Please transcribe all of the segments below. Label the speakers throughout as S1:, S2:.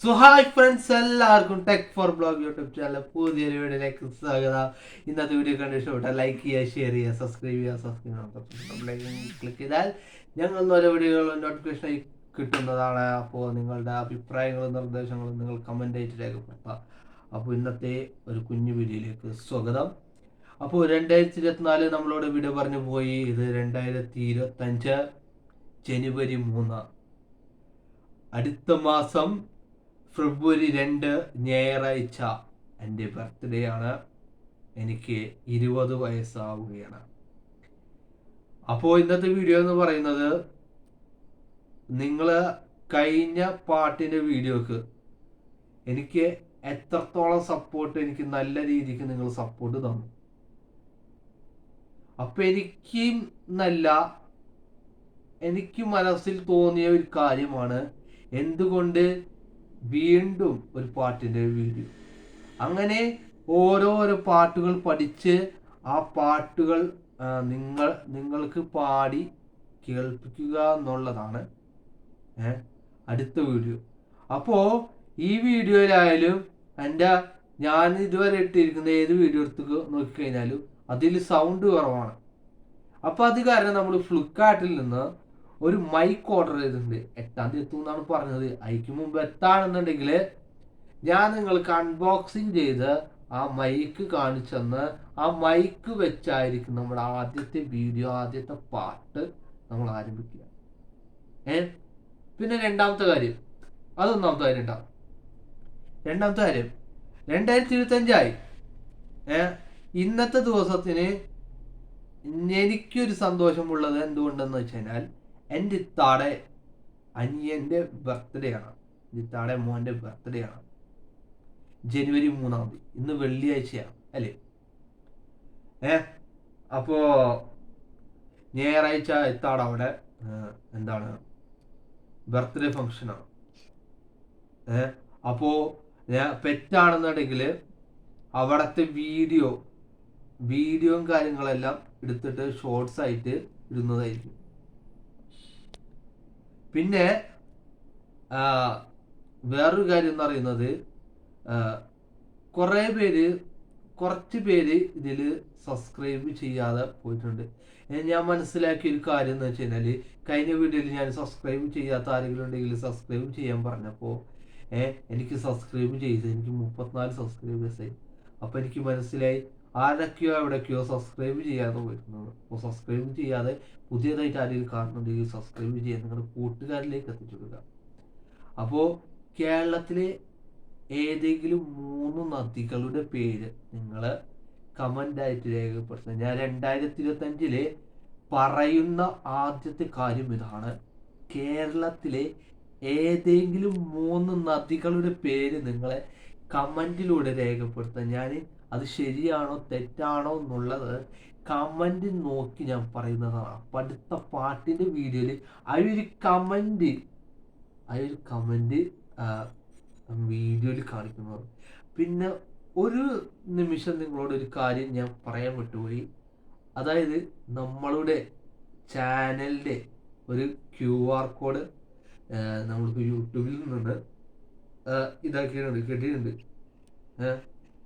S1: So hi friends, എല്ലാവർക്കും tech for blog YouTube channel പുതിയൊരു വീഡിയോയിലേക്ക് സ്വാഗതം. ഇന്നത്തെ വീഡിയോ കണ്ട് ഇഷ്ടപ്പെട്ടാൽ ലൈക്ക് ചെയ്യുക, ഷെയർ ചെയ്യുക, സബ്സ്ക്രൈബ് ചെയ്യുക. ക്ലിക്ക് ചെയ്താൽ ഞങ്ങൾ ഓരോ വീഡിയോകളും നോട്ടിഫിക്കേഷനായി കിട്ടുന്നതാണ്. അപ്പോൾ നിങ്ങളുടെ അഭിപ്രായങ്ങളും നിർദ്ദേശങ്ങളും നിങ്ങൾ കമൻ്റ് ആയിട്ട് രേഖപ്പെടുത്താം. അപ്പോൾ ഇന്നത്തെ ഒരു കുഞ്ഞു വീഡിയോയിലേക്ക് സ്വാഗതം. അപ്പോൾ 2024 നമ്മളോട് വീഡിയോ പറഞ്ഞു പോയി. ഇത് 2025 ജനുവരി 3, അടുത്ത മാസം ഫെബ്രുവരി 2 ഞായറാഴ്ച എൻ്റെ ബർത്ത്ഡേ ആണ്. എനിക്ക് 20 വയസ്സാവുകയാണ്. അപ്പോൾ ഇന്നത്തെ വീഡിയോ എന്ന് പറയുന്നത്, നിങ്ങൾ കഴിഞ്ഞ പാട്ടിൻ്റെ വീഡിയോക്ക് എനിക്ക് എത്രത്തോളം സപ്പോർട്ട്, എനിക്ക് നല്ല രീതിക്ക് നിങ്ങൾ സപ്പോർട്ട് തന്നു. അപ്പം എനിക്ക് മനസ്സിൽ തോന്നിയ ഒരു കാര്യമാണ്, എന്തുകൊണ്ട് വീണ്ടും ഒരു പാട്ടിൻ്റെ വീഡിയോ. അങ്ങനെ ഓരോരോ പാട്ടുകൾ പഠിച്ച് ആ പാട്ടുകൾ നിങ്ങൾക്ക് പാടി കേൾപ്പിക്കുക എന്നുള്ളതാണ് അടുത്ത വീഡിയോ. അപ്പോൾ ഈ വീഡിയോയിലായാലും ഞാൻ ഇതുവരെ ഇട്ടിരിക്കുന്ന ഏത് വീഡിയോ എടുത്ത് നോക്കിക്കഴിഞ്ഞാലും അതിൽ സൗണ്ട് കുറവാണ്. അപ്പോൾ അത് കാരണം നമ്മൾ ഫ്ലിപ്കാർട്ടിൽ നിന്ന് ഒരു മൈക്ക് ഓർഡർ ചെയ്തിട്ടുണ്ട്. 8-ാം തീയതി എത്തുമെന്നാണ് പറഞ്ഞത്. അതിക്ക് മുമ്പ് എത്താണെന്നുണ്ടെങ്കിൽ ഞാൻ നിങ്ങൾക്ക് അൺബോക്സിങ് ചെയ്ത് ആ മൈക്ക് കാണിച്ചെന്ന് ആ മൈക്ക് വെച്ചായിരിക്കും നമ്മുടെ ആദ്യത്തെ വീഡിയോ, ആദ്യത്തെ പാട്ട് നമ്മൾ ആരംഭിക്കുക. പിന്നെ രണ്ടാമത്തെ കാര്യം, അതൊന്നാമത്തെ കാര്യം ഉണ്ടാവും. രണ്ടാമത്തെ കാര്യം, 2025 ഇന്നത്തെ ദിവസത്തിന് എനിക്കൊരു സന്തോഷമുള്ളത് എന്തുകൊണ്ടെന്ന് വെച്ച് കഴിഞ്ഞാൽ, എൻ്റെ ഇത്താടെ അനിയൻ്റെ ബർത്ത്ഡേ ആണ്. ഇത്താടെ മോൻ്റെ ബർത്ത്ഡേ ആണ് ജനുവരി 3. ഇന്ന് വെള്ളിയാഴ്ചയാണ് അല്ലേ? അപ്പോൾ ഞായറാഴ്ച ഇത്താടെ അവിടെ ബർത്ത്ഡേ ഫംഗ്ഷനാണ്. അപ്പോൾ പെറ്റാണെന്നുണ്ടെങ്കിൽ അവിടുത്തെ വീഡിയോയും കാര്യങ്ങളെല്ലാം എടുത്തിട്ട് ഷോർട്സ് ആയിട്ട് ഇടുന്നതായിരിക്കും. പിന്നെ വേറൊരു കാര്യം എന്ന് പറയുന്നത്, കുറച്ച് പേര് ഇതിൽ സബ്സ്ക്രൈബ് ചെയ്യാതെ പോയിട്ടുണ്ട്. ഞാൻ മനസ്സിലാക്കിയ ഒരു കാര്യം എന്ന് വെച്ച് കഴിഞ്ഞാൽ, കഴിഞ്ഞ വീഡിയോയിൽ ഞാൻ സബ്സ്ക്രൈബ് ചെയ്യാത്ത ആരെങ്കിലും ഉണ്ടെങ്കിൽ സബ്സ്ക്രൈബ് ചെയ്യാൻ പറഞ്ഞപ്പോൾ എനിക്ക് സബ്സ്ക്രൈബ് ചെയ്ത് എനിക്ക് 34 സബ്സ്ക്രൈബേഴ്സായി. അപ്പോൾ എനിക്ക് മനസ്സിലായി ആരൊക്കെയോ എവിടേക്കോ സബ്സ്ക്രൈബ് ചെയ്യാതെ പോയിരുന്നത്. അപ്പോൾ സബ്സ്ക്രൈബ് ചെയ്യാതെ പുതിയതായിട്ട് ആരെങ്കിലും കാണുന്നുണ്ടെങ്കിൽ സബ്സ്ക്രൈബ് ചെയ്യാൻ നിങ്ങളുടെ കൂട്ടുകാരിലേക്ക് എത്തിച്ചു കൊടുക്കുക. അപ്പോൾ കേരളത്തിലെ ഏതെങ്കിലും 3 നദികളുടെ പേര് നിങ്ങൾ കമൻ്റായിട്ട് രേഖപ്പെടുത്തുക. ഞാൻ 2025 പറയുന്ന ആദ്യത്തെ കാര്യം ഇതാണ്, കേരളത്തിലെ ഏതെങ്കിലും 3 നദികളുടെ പേര് നിങ്ങളെ കമൻറ്റിലൂടെ രേഖപ്പെടുത്തുക. ഞാൻ അത് ശരിയാണോ തെറ്റാണോ എന്നുള്ളത് കമൻറ്റ് നോക്കി ഞാൻ പറയുന്നതാണ്. അപ്പം അടുത്ത പാട്ടിൻ്റെ വീഡിയോയിൽ ആ ഒരു കമൻറ്റ് വീഡിയോയിൽ കാണിക്കുന്നത്. പിന്നെ ഒരു നിമിഷം നിങ്ങളോട് ഒരു കാര്യം ഞാൻ പറയാൻ വിട്ടുപോയി. അതായത് നമ്മളുടെ ചാനലിൻ്റെ ഒരു QR കോഡ് നമ്മൾക്ക് യൂട്യൂബിൽ നിന്ന് കിട്ടിയിട്ടുണ്ട്.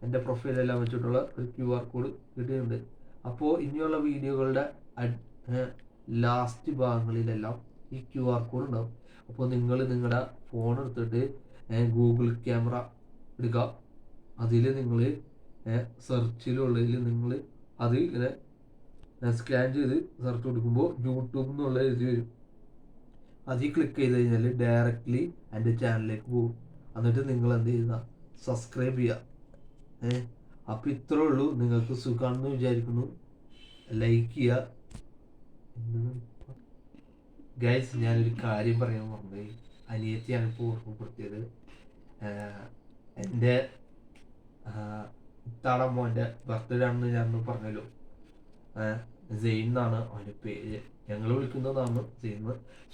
S1: എൻ്റെ പ്രൊഫൈലെല്ലാം വെച്ചിട്ടുള്ള ഒരു QR കോഡ് കിട്ടിയിട്ടുണ്ട്. അപ്പോൾ ഇനിയുള്ള വീഡിയോകളുടെ ലാസ്റ്റ് ഭാഗങ്ങളിലെല്ലാം ഈ QR കോഡ് ഉണ്ടാവും. അപ്പോൾ നിങ്ങൾ നിങ്ങളുടെ ഫോൺ എടുത്തിട്ട് ഗൂഗിൾ ക്യാമറ എടുക്കുക. അതിൽ നിങ്ങൾ സെർച്ചിലുള്ളതിൽ നിങ്ങൾ അത് ഇങ്ങനെ സ്കാൻ ചെയ്ത് സെർച്ച് കൊടുക്കുമ്പോൾ യൂട്യൂബ് എന്നുള്ള എഴുതി വരും. അതിൽ ക്ലിക്ക് ചെയ്ത് കഴിഞ്ഞാൽ ഡയറക്റ്റ്ലി എൻ്റെ ചാനലിലേക്ക് പോകും. എന്നിട്ട് നിങ്ങൾ എന്ത് ചെയ്യുക, സബ്സ്ക്രൈബ് ചെയ്യുക. അപ്പം ഇത്രേ ഉള്ളൂ. നിങ്ങൾക്ക് സുഖമാണെന്ന് വിചാരിക്കുന്നു. ലൈക്ക് ചെയ്യുക. ഗൈസ്, ഞാനൊരു കാര്യം പറയാൻ പറഞ്ഞത്, അനിയത്തിയാണ് ഇപ്പോൾ ഓർമ്മപ്പെടുത്തിയത്. എൻ്റെ ഇത്താടെ മോൻ്റെ ബർത്ത്ഡേ ആണെന്ന് ഞാൻ പറഞ്ഞല്ലോ. സെയിൻ എന്നാണ് അവൻ്റെ പേര്. ഞങ്ങൾ വിളിക്കുന്നതാണ് സെയിൻ.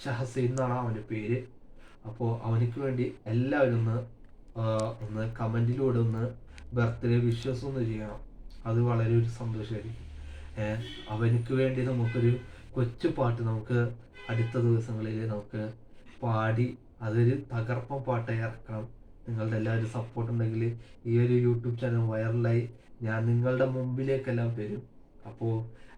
S1: ഷഹസൈൻ എന്നാണ് അവൻ്റെ പേര്. അപ്പോൾ അവനിക്ക് വേണ്ടി എല്ലാവരും ഒന്ന് കമൻറ്റിലൂടെ ഒന്ന് ബർത്ത്ഡേ വിഷസ് ഒന്ന് ചെയ്യണം. അത് വളരെ ഒരു സന്തോഷമായിരിക്കും. അവനിക്ക് വേണ്ടി നമുക്കൊരു കൊച്ചു പാട്ട് നമുക്ക് അടുത്ത ദിവസങ്ങളിൽ നമുക്ക് പാടി അതൊരു തകർപ്പൻ പാട്ടായി ഇറക്കണം. നിങ്ങളുടെ എല്ലാവരും സപ്പോർട്ട് ഉണ്ടെങ്കിൽ ഈ ഒരു യൂട്യൂബ് ചാനൽ വൈറലായി ഞാൻ നിങ്ങളുടെ മുമ്പിലേക്കെല്ലാം വരും. അപ്പോൾ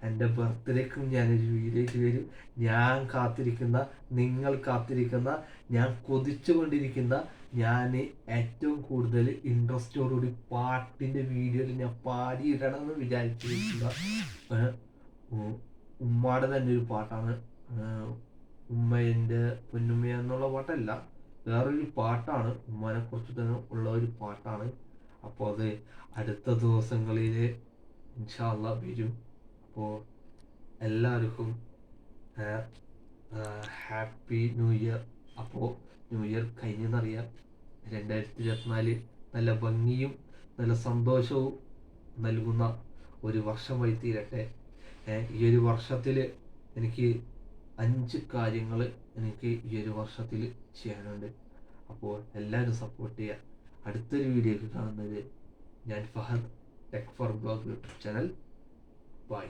S1: എൻ്റെ ബർത്ത്ഡേക്കും ഞാനൊരു വീഡിയോയ്ക്ക് വരും. ഞാൻ കാത്തിരിക്കുന്ന, നിങ്ങൾ കാത്തിരിക്കുന്ന, ഞാൻ കൊതിച്ചു കൊണ്ടിരിക്കുന്ന, ഞാൻ ഏറ്റവും കൂടുതൽ ഇൻട്രസ്റ്റോടുകൂടി പാട്ടിൻ്റെ വീഡിയോയിൽ ഞാൻ പാടിയിടണം എന്ന് വിചാരിച്ചിരിക്കുന്ന ഉമ്മാടെ തന്നെ ഒരു പാട്ടാണ്. ഉമ്മൻ്റെ പൊന്നുമ്മ എന്നുള്ള പാട്ടല്ല, വേറൊരു പാട്ടാണ്, ഉമ്മാനെ കുറിച്ച് തന്നെ ഉള്ള ഒരു പാട്ടാണ്. അപ്പോൾ അത് അടുത്ത ദിവസങ്ങളിൽ ഇൻഷാ അല്ലാഹ് വരും. അപ്പോൾ എല്ലാവർക്കും ഹാപ്പി ന്യൂ ഇയർ. അപ്പോൾ ന്യൂ ഇയർ കഴിഞ്ഞെന്നറിയാം. 2024 നല്ല ഭംഗിയും നല്ല സന്തോഷവും നൽകുന്ന ഒരു വർഷമായി തീരട്ടെ. ഈ ഒരു വർഷത്തിൽ എനിക്ക് 5 കാര്യങ്ങൾ എനിക്ക് ഈ ഒരു വർഷത്തിൽ ചെയ്യാനുണ്ട്. അപ്പോൾ എല്ലാവരും സപ്പോർട്ട് ചെയ്യുക. അടുത്തൊരു വീഡിയോയ്ക്ക് കാണുന്നത് ഞാൻ Fahad, tech for blog YouTube channel. By.